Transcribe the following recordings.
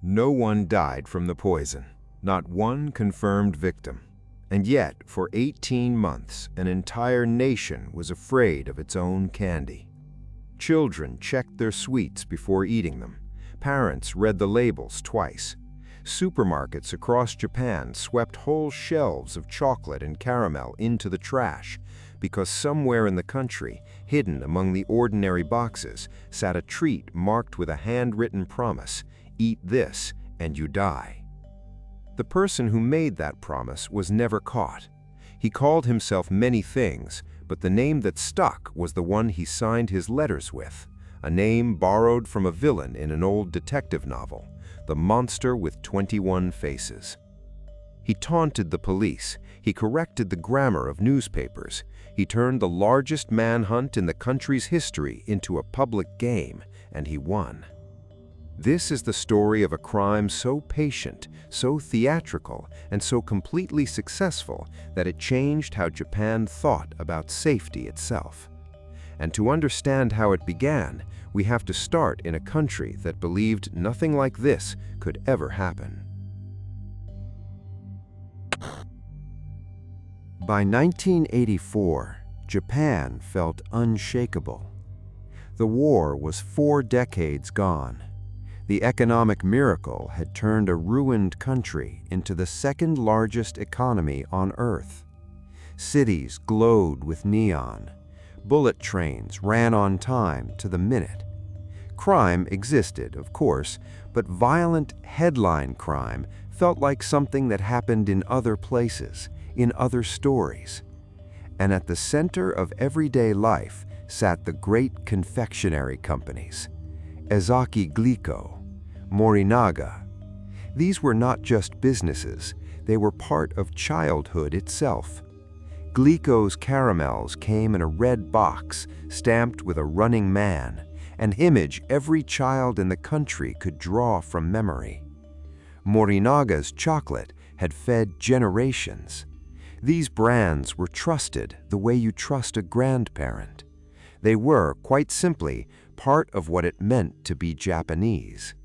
No one died from the poison, not one confirmed victim. And yet, for 18 months, an entire nation was afraid of its own candy. Children checked their sweets before eating them. Parents read the labels twice. Supermarkets across Japan swept whole shelves of chocolate and caramel into the trash because somewhere in the country, hidden among the ordinary boxes, sat a treat marked with a handwritten promise: eat this and you die. The person who made that promise was never caught. He called himself many things, but the name that stuck was the one he signed his letters with, a name borrowed from a villain in an old detective novel, the monster with 21 faces. He taunted the police. He corrected the grammar of newspapers. He turned the largest manhunt in the country's history into a public game, and he won. This is the story of a crime so patient, so theatrical, and so completely successful that it changed how Japan thought about safety itself. And to understand how it began, we have to start in a country that believed nothing like this could ever happen. By 1984, Japan felt unshakable. The war was 4 decades gone. The economic miracle had turned a ruined country into the second largest economy on Earth. Cities glowed with neon. Bullet trains ran on time to the minute. Crime existed, of course, but violent headline crime felt like something that happened in other places, in other stories. And at the center of everyday life sat the great confectionery companies: Ezaki Glico-Morinaga. These were not just businesses, they were part of childhood itself. Glico's caramels came in a red box stamped with a running man, an image every child in the country could draw from memory. Morinaga's chocolate had fed generations. These brands were trusted the way you trust a grandparent. They were, quite simply, part of what it meant to be Japanese.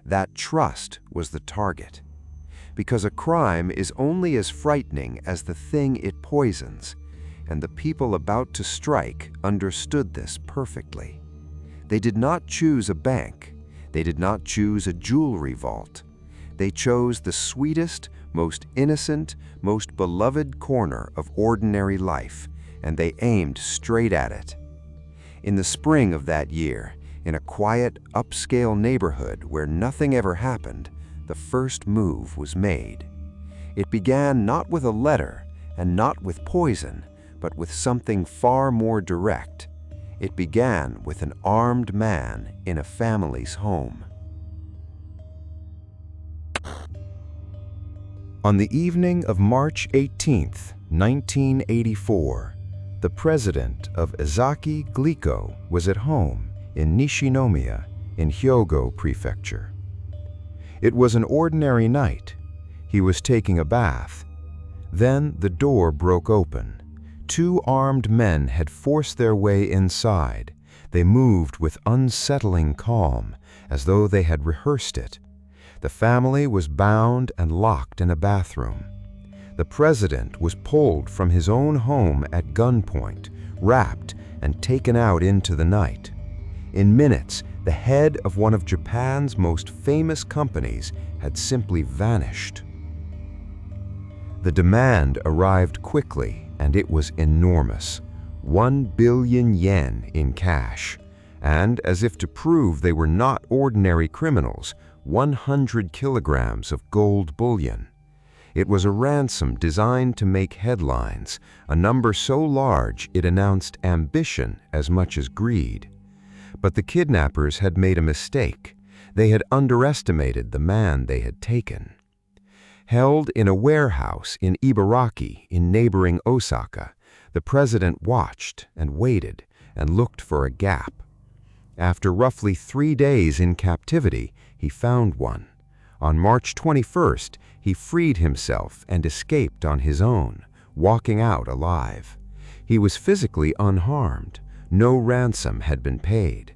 That trust was the target. Because a crime is only as frightening as the thing it poisons, and the people about to strike understood this perfectly. They did not choose a bank. They did not choose a jewelry vault. They chose the sweetest, most innocent, most beloved corner of ordinary life, and they aimed straight at it. In the spring of that year, in a quiet, upscale neighborhood where nothing ever happened, the first move was made. It began not with a letter and not with poison, but with something far more direct. It began with an armed man in a family's home. On the evening of March 18, 1984, the president of Ezaki Glico was at home in Nishinomiya in Hyogo Prefecture. It was an ordinary night. He was taking a bath. Then the door broke open. 2 armed men had forced their way inside. They moved with unsettling calm, as though they had rehearsed it. The family was bound and locked in a bathroom. The president was pulled from his own home at gunpoint, wrapped, and taken out into the night. In minutes, the head of one of Japan's most famous companies had simply vanished. The demand arrived quickly, and it was enormous: 1 billion yen in cash. And, as if to prove they were not ordinary criminals, 100 kilograms of gold bullion. It was a ransom designed to make headlines, a number so large it announced ambition as much as greed. But the kidnappers had made a mistake. They had underestimated the man they had taken. Held in a warehouse in Ibaraki in neighboring Osaka, the president watched and waited and looked for a gap. After roughly 3 days in captivity, he found one. On March 21st, he freed himself and escaped on his own, walking out alive. He was physically unharmed. No ransom had been paid.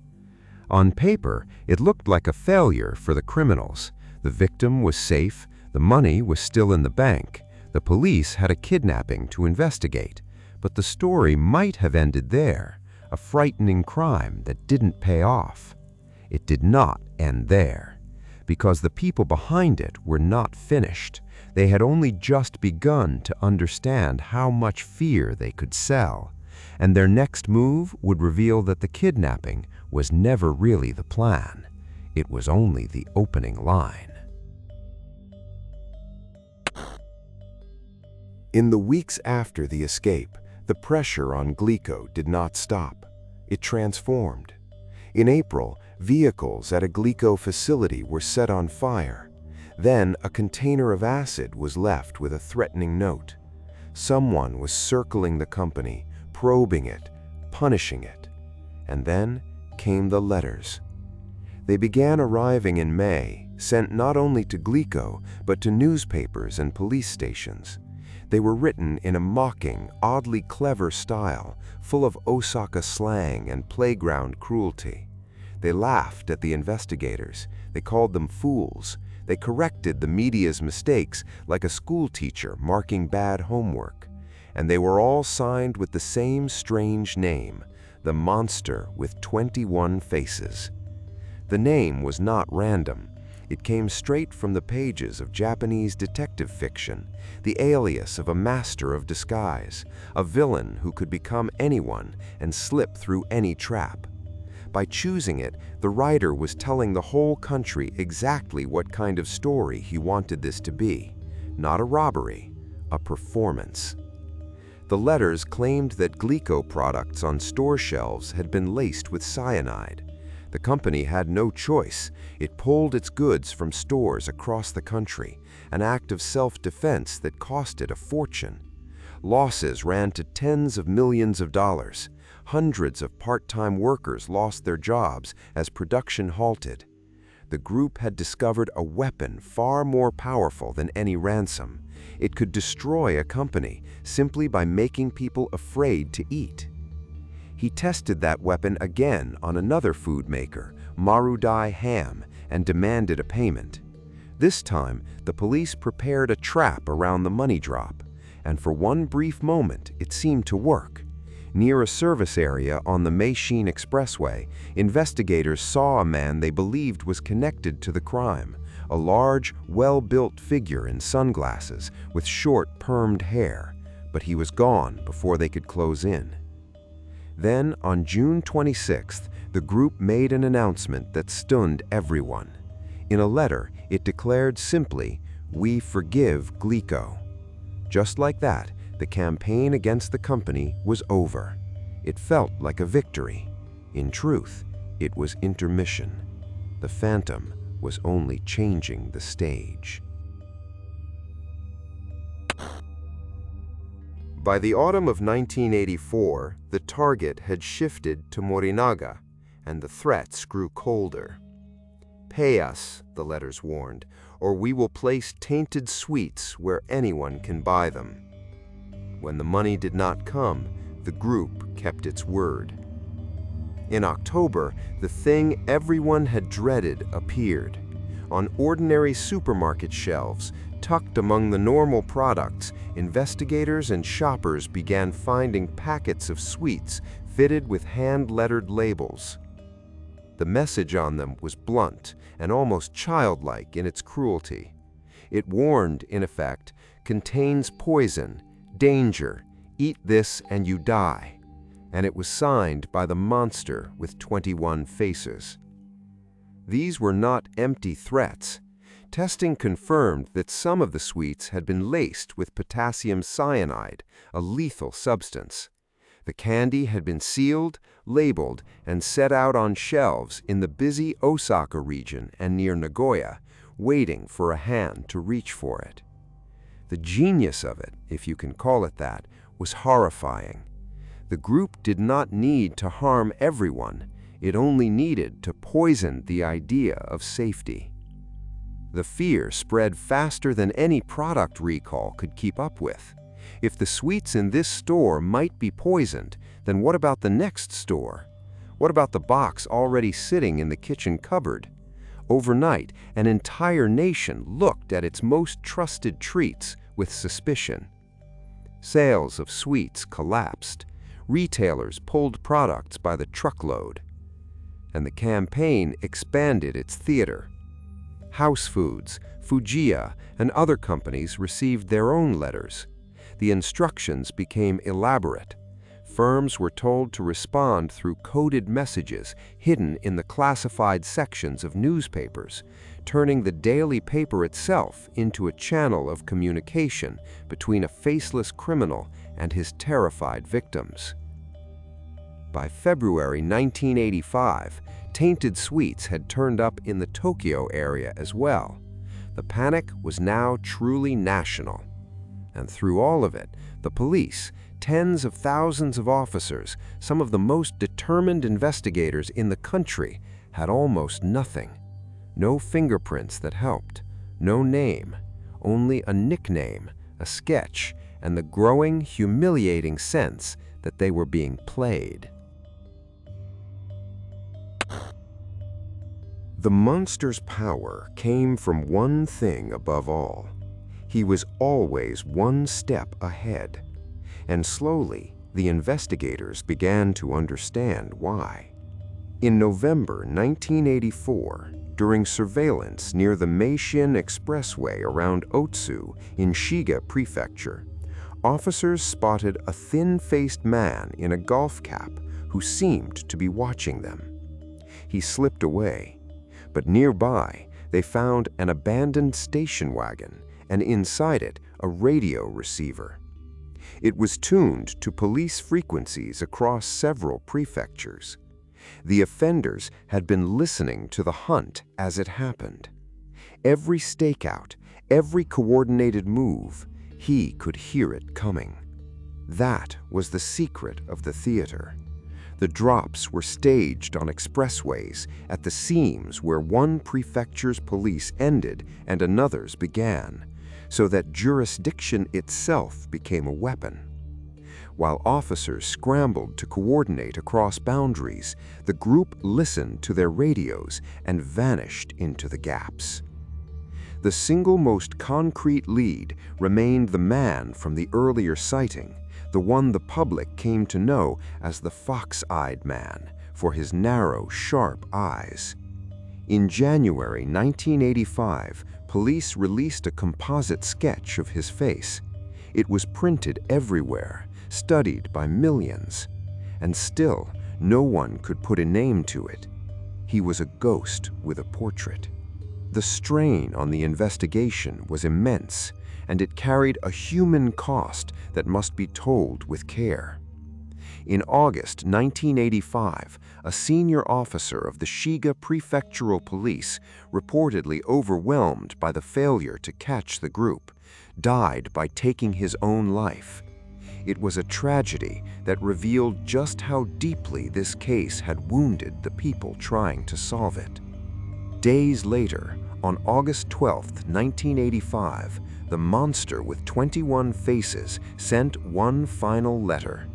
On paper, it looked like a failure for the criminals. The victim was safe, the money was still in the bank, the police had a kidnapping to investigate, but the story might have ended there, a frightening crime that didn't pay off. It did not end there, because the people behind it were not finished. They had only just begun to understand how much fear they could sell, and their next move would reveal that the kidnapping was never really the plan. It was only the opening line. In the weeks after the escape, the pressure on Glico did not stop. It transformed. In April, vehicles at a Glico facility were set on fire. Then, a container of acid was left with a threatening note. Someone was circling the company, probing it, punishing it. And then came the letters. They began arriving in May, sent not only to Glico, but to newspapers and police stations. They were written in a mocking, oddly clever style, full of Osaka slang and playground cruelty. They laughed at the investigators. They called them fools. They corrected the media's mistakes like a school teacher marking bad homework. And they were all signed with the same strange name, the monster with 21 faces. The name was not random. It came straight from the pages of Japanese detective fiction, the alias of a master of disguise, a villain who could become anyone and slip through any trap. By choosing it, the writer was telling the whole country exactly what kind of story he wanted this to be. Not a robbery, a performance. The letters claimed that Glico products on store shelves had been laced with cyanide. The company had no choice. It pulled its goods from stores across the country, an act of self-defense that cost it a fortune. Losses ran to tens of millions of dollars. Hundreds of part-time workers lost their jobs as production halted. The group had discovered a weapon far more powerful than any ransom. It could destroy a company simply by making people afraid to eat. He tested that weapon again on another food maker, Marudai Ham, and demanded a payment. This time, the police prepared a trap around the money drop, and for one brief moment, it seemed to work. Near a service area on the Meishin Expressway, investigators saw a man they believed was connected to the crime, a large, well-built figure in sunglasses with short, permed hair, but he was gone before they could close in. Then, on June 26th, the group made an announcement that stunned everyone. In a letter, it declared simply, "We forgive Glico." Just like that, the campaign against the company was over. It felt like a victory. In truth, it was intermission. The Phantom was only changing the stage. By the autumn of 1984, the target had shifted to Morinaga, and the threats grew colder. "Pay us," the letters warned, "or we will place tainted sweets where anyone can buy them." When the money did not come, the group kept its word. In October, the thing everyone had dreaded appeared. On ordinary supermarket shelves, tucked among the normal products, investigators and shoppers began finding packets of sweets fitted with hand-lettered labels. The message on them was blunt and almost childlike in its cruelty. It warned, in effect, "Contains poison, danger, eat this and you die," and it was signed by the monster with 21 faces. These were not empty threats. Testing confirmed that some of the sweets had been laced with potassium cyanide, a lethal substance. The candy had been sealed, labeled, and set out on shelves in the busy Osaka region and near Nagoya, waiting for a hand to reach for it. The genius of it, if you can call it that, was horrifying. The group did not need to harm everyone. It only needed to poison the idea of safety. The fear spread faster than any product recall could keep up with. If the sweets in this store might be poisoned, then what about the next store? What about the box already sitting in the kitchen cupboard? Overnight, an entire nation looked at its most trusted treats with suspicion. Sales of sweets collapsed. Retailers pulled products by the truckload. And the campaign expanded its theater. House Foods, Fujiya, and other companies received their own letters. The instructions became elaborate. Firms were told to respond through coded messages hidden in the classified sections of newspapers, turning the daily paper itself into a channel of communication between a faceless criminal and his terrified victims. By February 1985, tainted sweets had turned up in the Tokyo area as well. The panic was now truly national. And through all of it, the police, tens of thousands of officers, some of the most determined investigators in the country, had almost nothing. No fingerprints that helped, no name, only a nickname, a sketch, and the growing, humiliating sense that they were being played. The monster's power came from one thing above all. He was always one step ahead. And slowly, the investigators began to understand why. In November 1984, during surveillance near the Meishin Expressway around Otsu in Shiga Prefecture, officers spotted a thin-faced man in a golf cap who seemed to be watching them. He slipped away, but nearby they found an abandoned station wagon and inside it a radio receiver. It was tuned to police frequencies across several prefectures. The offenders had been listening to the hunt as it happened. Every stakeout, every coordinated move, he could hear it coming. That was the secret of the theater. The drops were staged on expressways at the seams where one prefecture's police ended and another's began, so that jurisdiction itself became a weapon. While officers scrambled to coordinate across boundaries, the group listened to their radios and vanished into the gaps. The single most concrete lead remained the man from the earlier sighting, the one the public came to know as the fox-eyed man for his narrow, sharp eyes. In January 1985, police released a composite sketch of his face. It was printed everywhere, studied by millions, and still no one could put a name to it. He was a ghost with a portrait. The strain on the investigation was immense, and it carried a human cost that must be told with care. In August 1985, a senior officer of the Shiga Prefectural Police, reportedly overwhelmed by the failure to catch the group, died by taking his own life. It was a tragedy that revealed just how deeply this case had wounded the people trying to solve it. Days later, on August 12, 1985, the monster with 21 faces sent one final letter.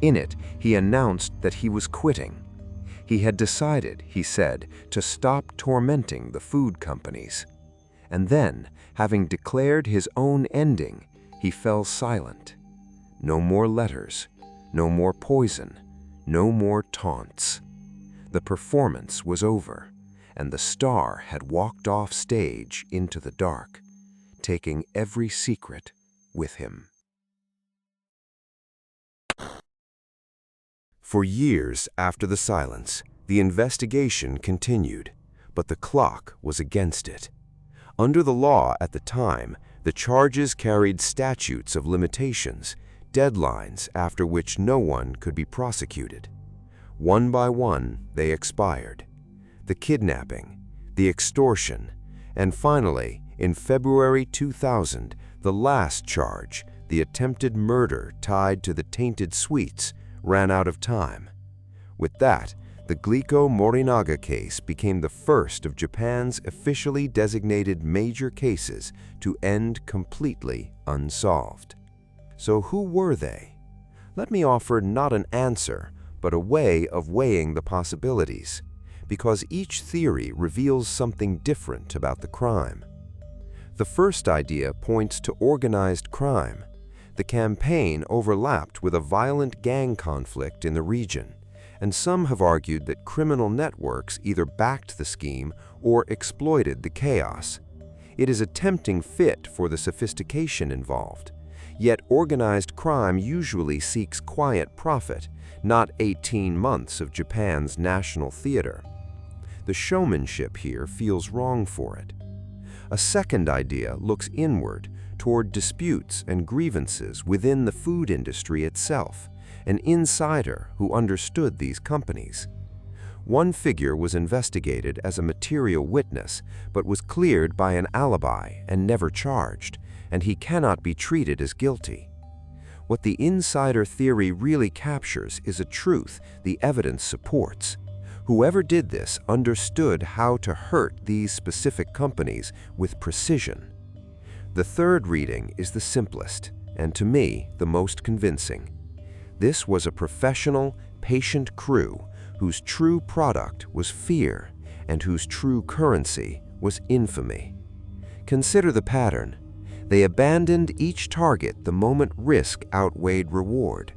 In it, he announced that he was quitting. He had decided, he said, to stop tormenting the food companies. And then, having declared his own ending, he fell silent. No more letters, no more poison, no more taunts. The performance was over, and the star had walked off stage into the dark, taking every secret with him. For years after the silence, the investigation continued, but the clock was against it. Under the law at the time, the charges carried statutes of limitations, deadlines after which no one could be prosecuted. One by one, they expired. The kidnapping, the extortion, and finally, in February 2000, the last charge, the attempted murder tied to the tainted sweets, ran out of time. With that, the Glico-Morinaga case became the first of Japan's officially designated major cases to end completely unsolved. So who were they? Let me offer not an answer, but a way of weighing the possibilities. because each theory reveals something different about the crime. The first idea points to organized crime. The campaign overlapped with a violent gang conflict in the region, and some have argued that criminal networks either backed the scheme or exploited the chaos. It is a tempting fit for the sophistication involved. Yet organized crime usually seeks quiet profit, not 18 months of Japan's national theater. The showmanship here feels wrong for it. A second idea looks inward, toward disputes and grievances within the food industry itself, an insider who understood these companies. One figure was investigated as a material witness, but was cleared by an alibi and never charged, and he cannot be treated as guilty. What the insider theory really captures is a truth the evidence supports. Whoever did this understood how to hurt these specific companies with precision. The third reading is the simplest, and to me, the most convincing. This was a professional, patient crew whose true product was fear and whose true currency was infamy. Consider the pattern. They abandoned each target the moment risk outweighed reward.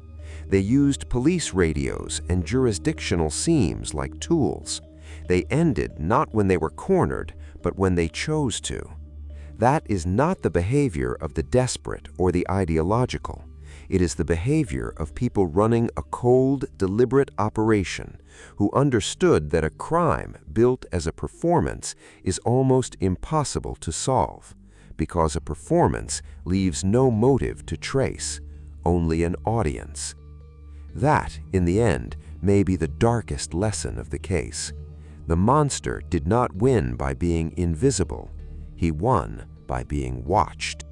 They used police radios and jurisdictional seams like tools. They ended not when they were cornered, but when they chose to. That is not the behavior of the desperate or the ideological. It is the behavior of people running a cold, deliberate operation who understood that a crime built as a performance is almost impossible to solve, because a performance leaves no motive to trace, only an audience. That, in the end, may be the darkest lesson of the case. The monster did not win by being invisible. He won by being watched.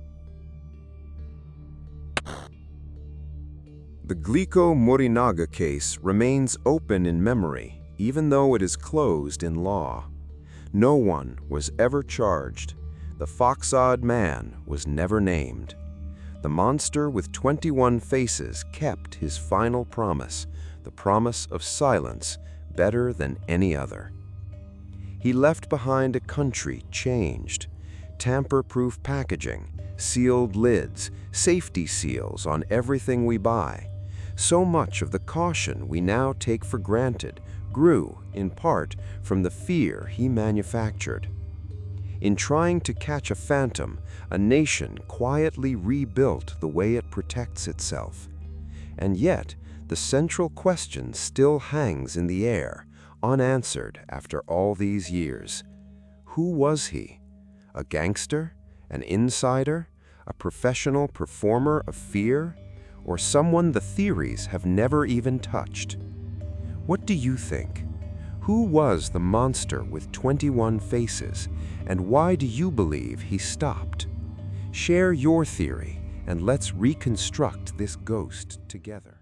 The Glico-Morinaga case remains open in memory, even though it is closed in law. No one was ever charged. The fox-eyed man was never named. The monster with 21 faces kept his final promise, the promise of silence, better than any other. He left behind a country changed. Tamper-proof packaging, sealed lids, safety seals on everything we buy. So much of the caution we now take for granted grew, in part, from the fear he manufactured. In trying to catch a phantom, a nation quietly rebuilt the way it protects itself. And yet, the central question still hangs in the air, unanswered after all these years. Who was he? A gangster? An insider? A professional performer of fear? Or someone the theories have never even touched? What do you think? Who was the monster with 21 faces, and why do you believe he stopped? Share your theory, and let's reconstruct this ghost together.